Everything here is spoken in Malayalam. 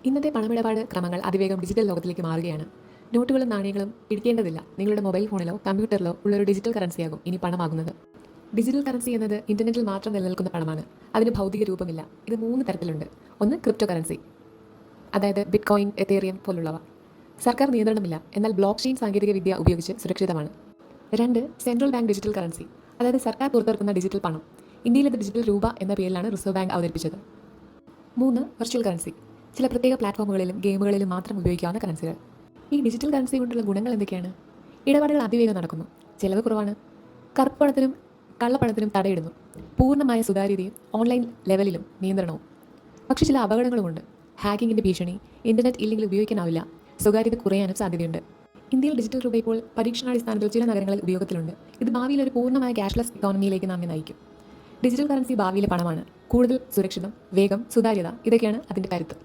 ഇന്നത്തെ പണമിടപാട് ക്രമങ്ങൾ അതിവേഗം ഡിജിറ്റൽ ലോകത്തിലേക്ക് മാറുകയാണ്. നോട്ടുകളും നാണയങ്ങളും പിടിക്കേണ്ടതില്ല. നിങ്ങളുടെ മൊബൈൽ ഫോണിലോ കമ്പ്യൂട്ടറിലോ ഉള്ളൊരു ഡിജിറ്റൽ കറൻസിയാകും ഇനി പണമാകുന്നത്. ഡിജിറ്റൽ കറൻസി എന്നത് ഇന്റർനെറ്റിൽ മാത്രം നിലനിൽക്കുന്ന പണമാണ്. അതിന് ഭൗതിക രൂപമില്ല. ഇത് 3 തരത്തിലുണ്ട്. ഒന്ന് ക്രിപ്റ്റോ കറൻസി, അതായത് ബിറ്റ്കോയിൻ, എത്തേറിയം പോലുള്ളവ. സർക്കാർ നിയന്ത്രണമില്ല, എന്നാൽ ബ്ലോക്ക് ചെയിൻ സാങ്കേതിക വിദ്യ ഉപയോഗിച്ച് സുരക്ഷിതമാണ്. 2 സെൻട്രൽ ബാങ്ക് ഡിജിറ്റൽ കറൻസി, അതായത് സർക്കാർ പുറത്തിറക്കുന്ന ഡിജിറ്റൽ പണം. ഇന്ത്യയിൽ ഇത് ഡിജിറ്റൽ രൂപ എന്ന പേരിലാണ് റിസർവ് ബാങ്ക് അവതരിപ്പിച്ചത്. 3 വെർച്വൽ കറൻസി, ചില പ്രത്യേക പ്ലാറ്റ്ഫോമുകളിലും ഗെയിമുകളിലും മാത്രം ഉപയോഗിക്കാവുന്ന കറൻസികൾ. ഈ ഡിജിറ്റൽ കറൻസി കൊണ്ടുള്ള ഗുണങ്ങൾ എന്തൊക്കെയാണ്? ഇടപാടുകൾ അതിവേഗം നടക്കുന്നു, ചെലവ് കുറവാണ്, കറുപ്പ് പണത്തിനും കള്ളപ്പണത്തിനും തടയിടുന്നു, പൂർണ്ണമായ സുതാര്യതയും ഓൺലൈൻ ലെവലിലും നിയന്ത്രണവും. പക്ഷേ ചില അപകടങ്ങളുമുണ്ട്. ഹാക്കിങ്ങിൻ്റെ ഭീഷണി, ഇൻ്റർനെറ്റ് ഇല്ലെങ്കിൽ ഉപയോഗിക്കാനാവില്ല, സ്വകാര്യത കുറയാനും സാധ്യതയുണ്ട്. ഇന്ത്യയിൽ ഡിജിറ്റൽ രൂപ ഇപ്പോൾ പരീക്ഷണാടിസ്ഥാനത്തിൽ ചില നഗരങ്ങളിൽ ഉപയോഗത്തിലുണ്ട്. ഇത് ഭാവിയിൽ ഒരു പൂർണ്ണമായ ക്യാഷ്ലെസ് ഇക്കോണമിയിലേക്ക് നമ്മെ നയിക്കും. ഡിജിറ്റൽ കറൻസി ഭാവിയിലെ പണമാണ്. കൂടുതൽ സുരക്ഷിതം, വേഗം, സുതാര്യത, ഇതൊക്കെയാണ് അതിൻ്റെ കരുത്ത്.